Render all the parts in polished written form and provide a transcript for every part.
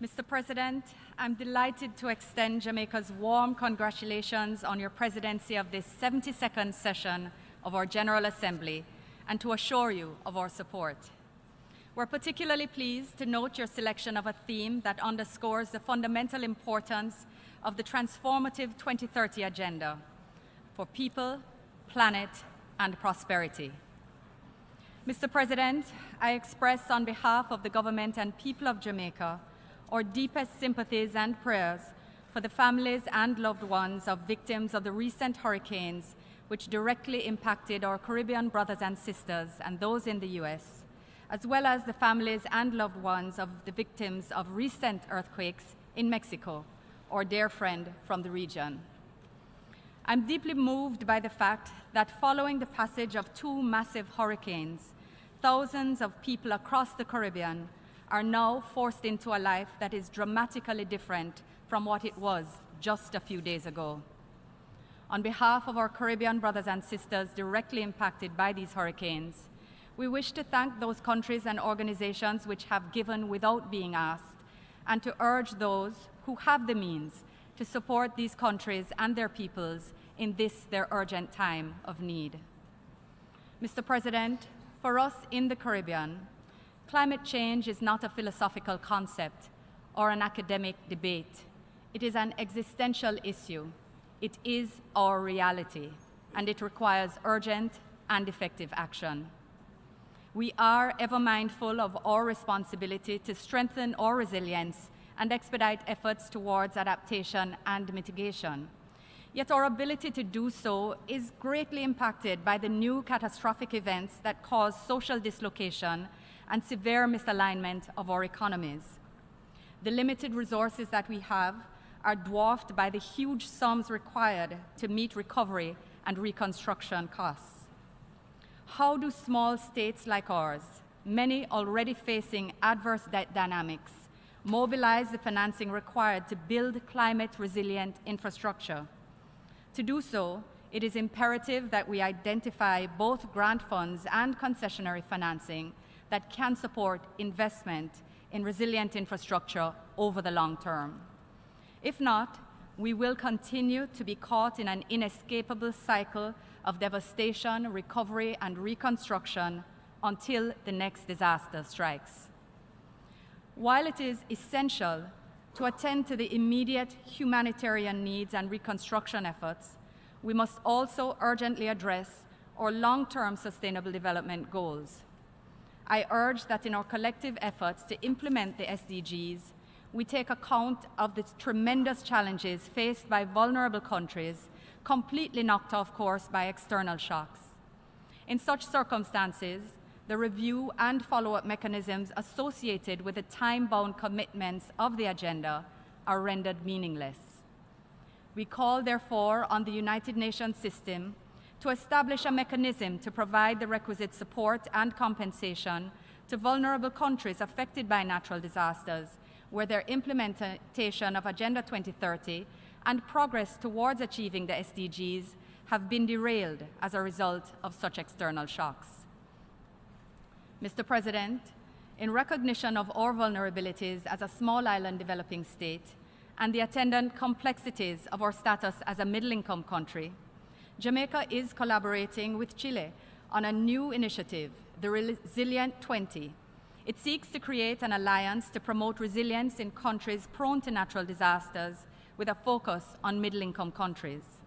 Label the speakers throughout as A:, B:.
A: Mr. President, I'm delighted to extend Jamaica's warm congratulations on your presidency of this 72nd session of our General Assembly and to assure you of our support. We're particularly pleased to note your selection of a theme that underscores the fundamental importance of the transformative 2030 agenda for people, planet, and prosperity. Mr. President, I express on behalf of the government and people of Jamaica our deepest sympathies and prayers for the families and loved ones of victims of the recent hurricanes which directly impacted our Caribbean brothers and sisters and those in the U.S., as well as the families and loved ones of the victims of recent earthquakes in Mexico, our dear friend from the region. I'm deeply moved by the fact that following the passage of two massive hurricanes, thousands of people across the Caribbean are now forced into a life that is dramatically different from what it was just a few days ago. On behalf of our Caribbean brothers and sisters directly impacted by these hurricanes, we wish to thank those countries and organizations which have given without being asked, and to urge those who have the means to support these countries and their peoples in this, their urgent time of need. Mr. President, for us in the Caribbean, climate change is not a philosophical concept or an academic debate. It is an existential issue. It is our reality, and it requires urgent and effective action. We are ever mindful of our responsibility to strengthen our resilience and expedite efforts towards adaptation and mitigation. Yet our ability to do so is greatly impacted by the new catastrophic events that cause social dislocation and severe misalignment of our economies. The limited resources that we have are dwarfed by the huge sums required to meet recovery and reconstruction costs. How do small states like ours, many already facing adverse dynamics, mobilize the financing required to build climate-resilient infrastructure? To do so, it is imperative that we identify both grant funds and concessionary financing that can support investment in resilient infrastructure over the long term. If not, we will continue to be caught in an inescapable cycle of devastation, recovery, and reconstruction until the next disaster strikes. While it is essential to attend to the immediate humanitarian needs and reconstruction efforts, we must also urgently address our long-term sustainable development goals. I urge that in our collective efforts to implement the SDGs, we take account of the tremendous challenges faced by vulnerable countries, completely knocked off course by external shocks. In such circumstances, the review and follow-up mechanisms associated with the time-bound commitments of the agenda are rendered meaningless. We call, therefore, on the United Nations system to establish a mechanism to provide the requisite support and compensation to vulnerable countries affected by natural disasters, where their implementation of Agenda 2030 and progress towards achieving the SDGs have been derailed as a result of such external shocks. Mr. President, in recognition of our vulnerabilities as a small island developing state and the attendant complexities of our status as a middle-income country, Jamaica is collaborating with Chile on a new initiative, the Resilient 20. It seeks to create an alliance to promote resilience in countries prone to natural disasters with a focus on middle-income countries.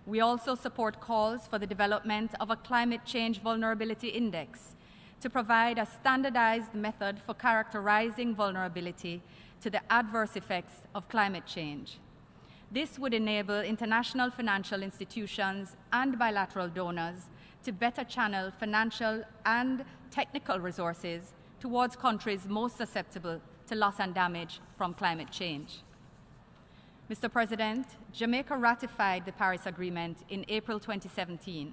A: We also support calls for the development of a climate change vulnerability index to provide a standardized method for characterizing vulnerability to the adverse effects of climate change. This would enable international financial institutions and bilateral donors to better channel financial and technical resources towards countries most susceptible to loss and damage from climate change. Mr. President, Jamaica ratified the Paris Agreement in April 2017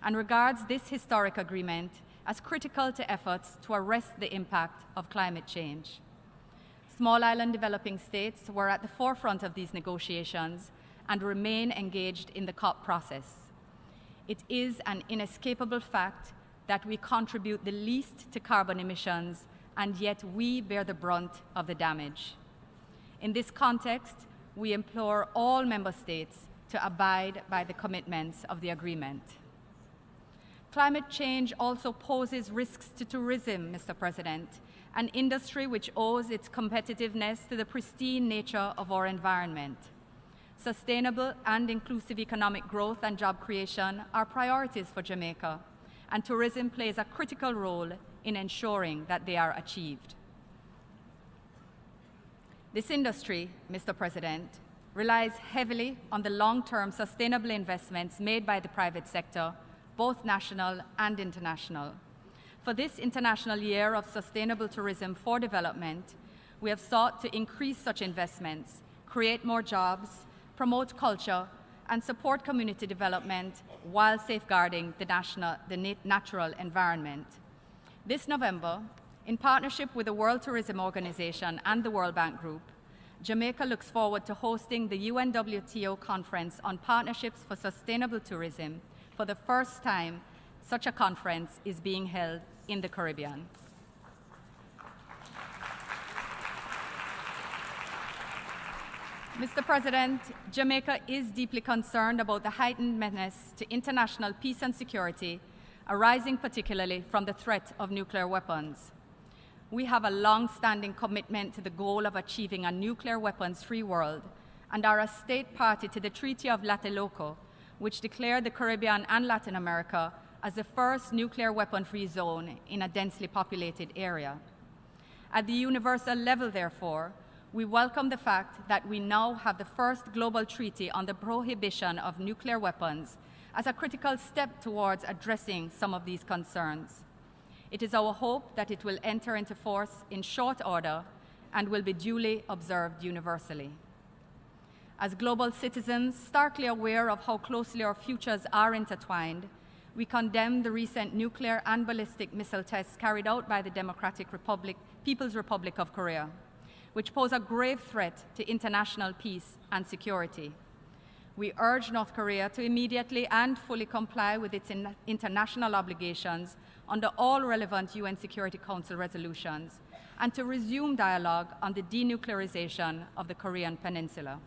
A: and regards this historic agreement as critical to efforts to arrest the impact of climate change. Small island developing states were at the forefront of these negotiations and remain engaged in the COP process. It is an inescapable fact that we contribute the least to carbon emissions, and yet we bear the brunt of the damage. In this context, we implore all member states to abide by the commitments of the agreement. Climate change also poses risks to tourism, Mr. President, an industry which owes its competitiveness to the pristine nature of our environment. Sustainable and inclusive economic growth and job creation are priorities for Jamaica, and tourism plays a critical role in ensuring that they are achieved. This industry, Mr. President, relies heavily on the long-term sustainable investments made by the private sector, both national and international. For this International Year of Sustainable Tourism for Development, we have sought to increase such investments, create more jobs, promote culture, and support community development while safeguarding the natural environment. This November, in partnership with the World Tourism Organization and the World Bank Group, Jamaica looks forward to hosting the UNWTO Conference on Partnerships for Sustainable Tourism. For the first time, such a conference is being held in the Caribbean. Mr. President, Jamaica is deeply concerned about the heightened menace to international peace and security, arising particularly from the threat of nuclear weapons. We have a long-standing commitment to the goal of achieving a nuclear weapons-free world and are a state party to the Treaty of Tlatelolco, which declared the Caribbean and Latin America as the first nuclear weapon-free zone in a densely populated area. At the universal level, therefore, we welcome the fact that we now have the first global treaty on the prohibition of nuclear weapons as a critical step towards addressing some of these concerns. It is our hope that it will enter into force in short order and will be duly observed universally. As global citizens starkly aware of how closely our futures are intertwined, we condemn the recent nuclear and ballistic missile tests carried out by the People's Republic of Korea, which pose a grave threat to international peace and security. We urge North Korea to immediately and fully comply with its international obligations under all relevant UN Security Council resolutions and to resume dialogue on the denuclearization of the Korean Peninsula.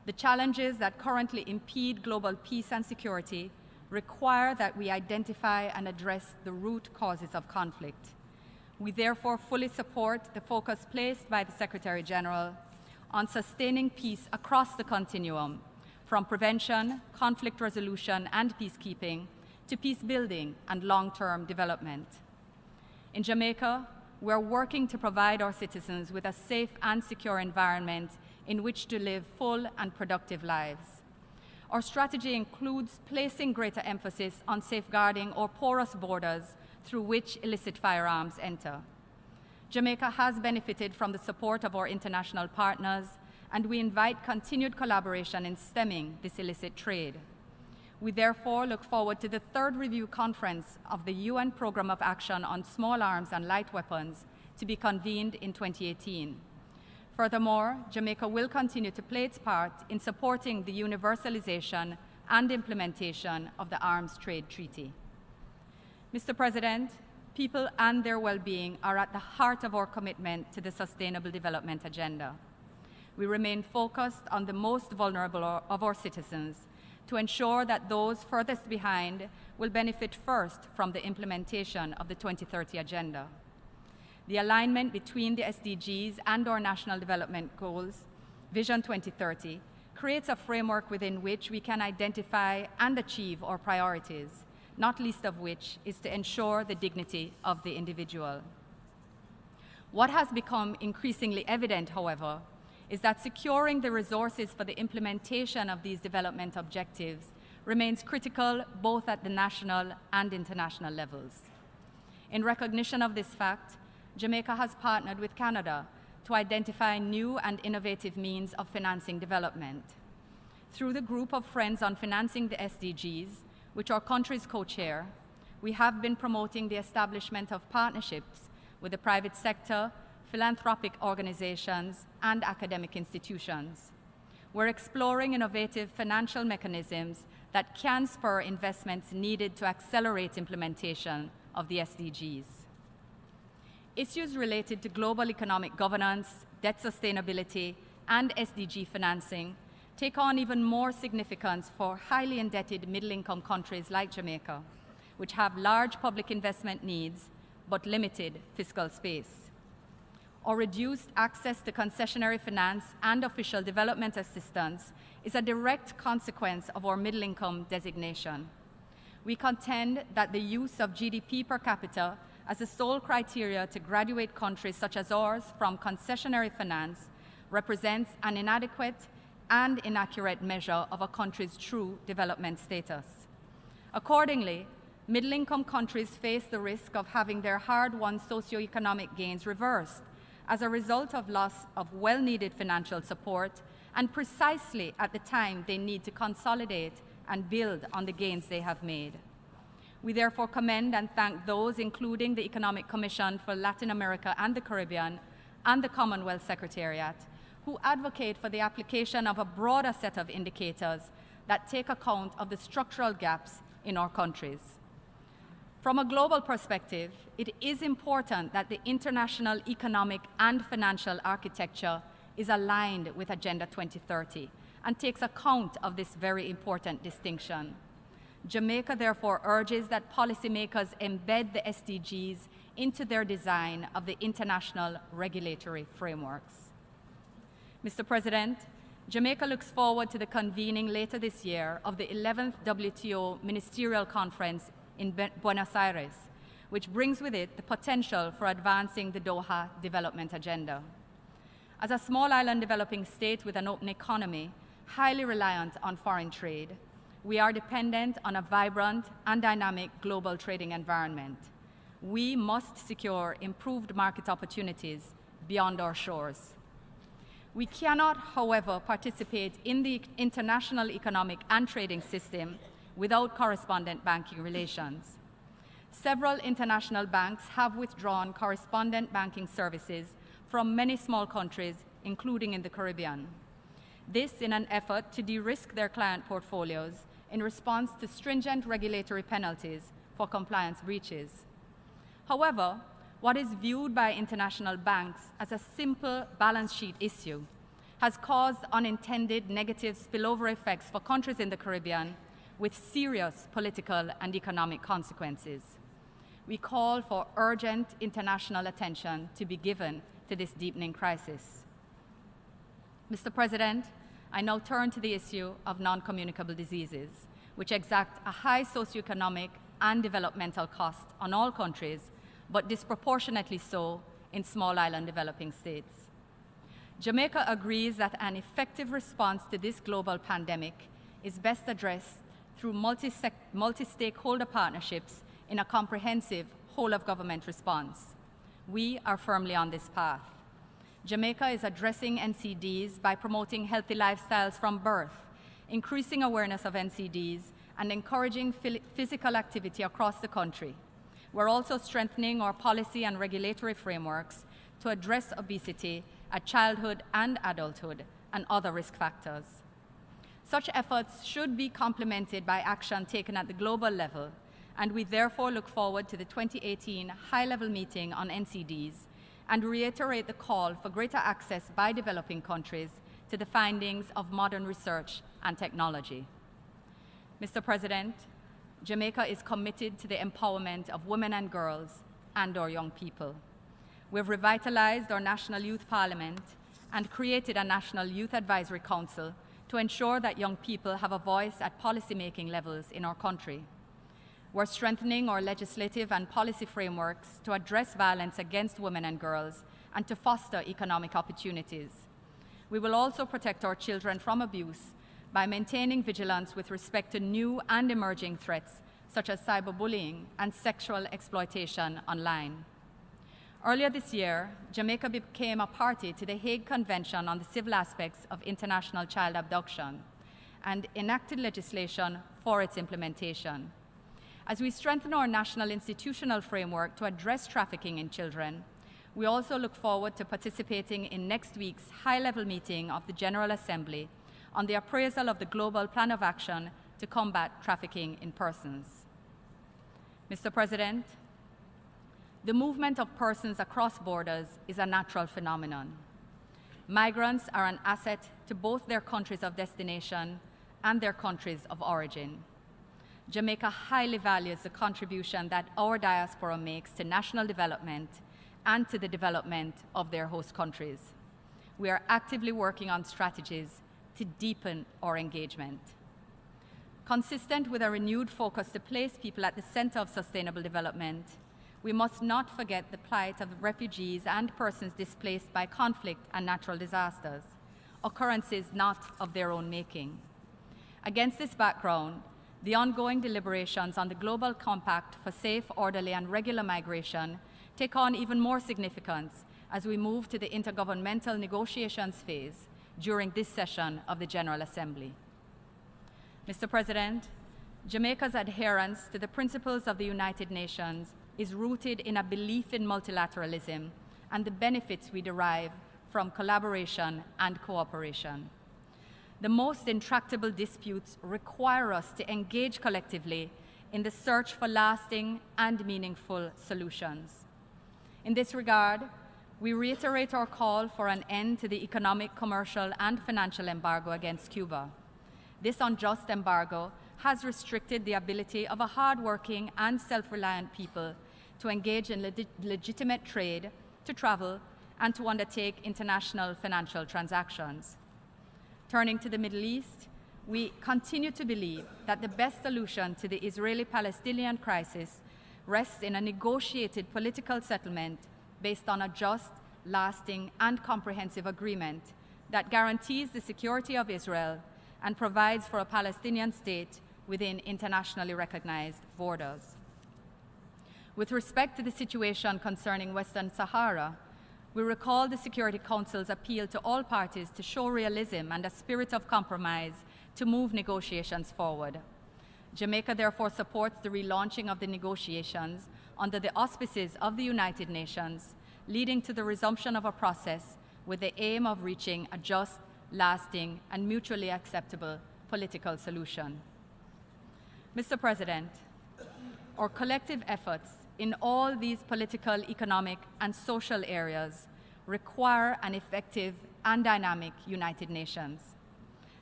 A: The challenges that currently impede global peace and security require that we identify and address the root causes of conflict. We therefore fully support the focus placed by the Secretary General on sustaining peace across the continuum, from prevention, conflict resolution, and peacekeeping, to peace building and long-term development. In Jamaica, we are working to provide our citizens with a safe and secure environment in which to live full and productive lives. Our strategy includes placing greater emphasis on safeguarding our porous borders through which illicit firearms enter. Jamaica has benefited from the support of our international partners, and we invite continued collaboration in stemming this illicit trade. We therefore look forward to the third review conference of the UN Programme of Action on Small Arms and Light Weapons to be convened in 2018. Furthermore, Jamaica will continue to play its part in supporting the universalization and implementation of the Arms Trade Treaty. Mr. President, people and their well-being are at the heart of our commitment to the Sustainable Development Agenda. We remain focused on the most vulnerable of our citizens to ensure that those furthest behind will benefit first from the implementation of the 2030 Agenda. The alignment between the SDGs and our National Development Goals, Vision 2030, creates a framework within which we can identify and achieve our priorities, not least of which is to ensure the dignity of the individual. What has become increasingly evident, however, is that securing the resources for the implementation of these development objectives remains critical both at the national and international levels. In recognition of this fact, Jamaica has partnered with Canada to identify new and innovative means of financing development. Through the Group of Friends on Financing the SDGs, which our countries co-chair, we have been promoting the establishment of partnerships with the private sector, philanthropic organizations, and academic institutions. We're exploring innovative financial mechanisms that can spur investments needed to accelerate implementation of the SDGs. Issues related to global economic governance, debt sustainability, and SDG financing take on even more significance for highly indebted middle-income countries like Jamaica, which have large public investment needs but limited fiscal space. Or reduced access to concessionary finance and official development assistance is a direct consequence of our middle-income designation. We contend that the use of GDP per capita as the sole criteria to graduate countries such as ours from concessionary finance represents an inadequate and inaccurate measure of a country's true development status. Accordingly, middle-income countries face the risk of having their hard-won socioeconomic gains reversed as a result of loss of well-needed financial support, and precisely at the time they need to consolidate and build on the gains they have made. We therefore commend and thank those, including the Economic Commission for Latin America and the Caribbean and the Commonwealth Secretariat, who advocate for the application of a broader set of indicators that take account of the structural gaps in our countries. From a global perspective, it is important that the international economic and financial architecture is aligned with Agenda 2030 and takes account of this very important distinction. Jamaica therefore urges that policymakers embed the SDGs into their design of the international regulatory frameworks. Mr. President, Jamaica looks forward to the convening later this year of the 11th WTO Ministerial Conference in Buenos Aires, which brings with it the potential for advancing the Doha Development Agenda. As a small island developing state with an open economy, highly reliant on foreign trade, we are dependent on a vibrant and dynamic global trading environment. We must secure improved market opportunities beyond our shores. We cannot, however, participate in the international economic and trading system without correspondent banking relations. Several international banks have withdrawn correspondent banking services from many small countries, including in the Caribbean. This in an effort to de-risk their client portfolios in response to stringent regulatory penalties for compliance breaches. However, what is viewed by international banks as a simple balance sheet issue has caused unintended negative spillover effects for countries in the Caribbean with serious political and economic consequences. We call for urgent international attention to be given to this deepening crisis. Mr. President, I now turn to the issue of non-communicable diseases, which exact a high socioeconomic and developmental cost on all countries, but disproportionately so in small island developing states. Jamaica agrees that an effective response to this global pandemic is best addressed through multi-stakeholder partnerships in a comprehensive whole-of-government response. We are firmly on this path. Jamaica is addressing NCDs by promoting healthy lifestyles from birth, increasing awareness of NCDs, and encouraging physical activity across the country. We're also strengthening our policy and regulatory frameworks to address obesity at childhood and adulthood and other risk factors. Such efforts should be complemented by action taken at the global level, and we therefore look forward to the 2018 high-level meeting on NCDs and reiterate the call for greater access by developing countries to the findings of modern research and technology. Mr. President, Jamaica is committed to the empowerment of women and girls and our young people. We've revitalized our National Youth Parliament and created a National Youth Advisory Council to ensure that young people have a voice at policymaking levels in our country. We're strengthening our legislative and policy frameworks to address violence against women and girls and to foster economic opportunities. We will also protect our children from abuse by maintaining vigilance with respect to new and emerging threats such as cyberbullying and sexual exploitation online. Earlier this year, Jamaica became a party to the Hague Convention on the Civil Aspects of International Child Abduction and enacted legislation for its implementation. As we strengthen our national institutional framework to address trafficking in children, we also look forward to participating in next week's high-level meeting of the General Assembly on the appraisal of the Global Plan of Action to combat trafficking in persons. Mr. President, the movement of persons across borders is a natural phenomenon. Migrants are an asset to both their countries of destination and their countries of origin. Jamaica highly values the contribution that our diaspora makes to national development and to the development of their host countries. We are actively working on strategies to deepen our engagement. Consistent with a renewed focus to place people at the center of sustainable development, we must not forget the plight of refugees and persons displaced by conflict and natural disasters, occurrences not of their own making. Against this background, the ongoing deliberations on the Global Compact for safe, orderly, and regular migration take on even more significance as we move to the intergovernmental negotiations phase during this session of the General Assembly. Mr. President, Jamaica's adherence to the principles of the United Nations is rooted in a belief in multilateralism and the benefits we derive from collaboration and cooperation. The most intractable disputes require us to engage collectively in the search for lasting and meaningful solutions. In this regard, we reiterate our call for an end to the economic, commercial, and financial embargo against Cuba. This unjust embargo has restricted the ability of a hard-working and self-reliant people to engage in legitimate trade, to travel, and to undertake international financial transactions. Turning to the Middle East, we continue to believe that the best solution to the Israeli-Palestinian crisis rests in a negotiated political settlement based on a just, lasting, and comprehensive agreement that guarantees the security of Israel and provides for a Palestinian state within internationally recognized borders. With respect to the situation concerning Western Sahara, we recall the Security Council's appeal to all parties to show realism and a spirit of compromise to move negotiations forward. Jamaica therefore supports the relaunching of the negotiations under the auspices of the United Nations, leading to the resumption of a process with the aim of reaching a just, lasting, and mutually acceptable political solution. Mr. President, our collective efforts in all these political, economic, and social areas require an effective and dynamic United Nations.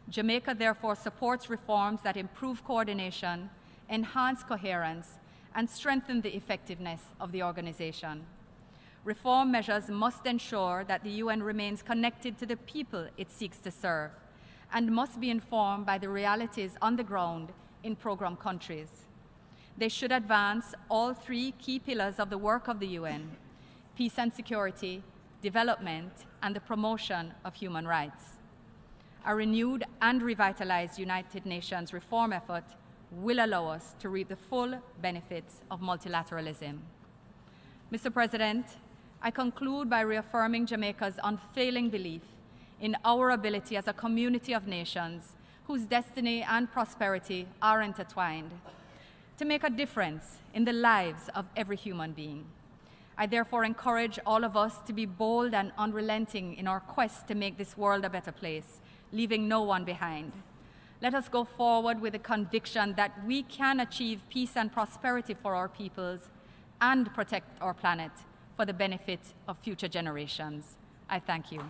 A: Jamaica therefore supports reforms that improve coordination, enhance coherence, and strengthen the effectiveness of the organization. Reform measures must ensure that the UN remains connected to the people it seeks to serve and must be informed by the realities on the ground in program countries. They should advance all three key pillars of the work of the UN: peace and security, development, and the promotion of human rights. A renewed and revitalized United Nations reform effort will allow us to reap the full benefits of multilateralism. Mr. President, I conclude by reaffirming Jamaica's unfailing belief in our ability as a community of nations whose destiny and prosperity are intertwined, to make a difference in the lives of every human being. I therefore encourage all of us to be bold and unrelenting in our quest to make this world a better place, leaving no one behind. Let us go forward with the conviction that we can achieve peace and prosperity for our peoples and protect our planet for the benefit of future generations. I thank you.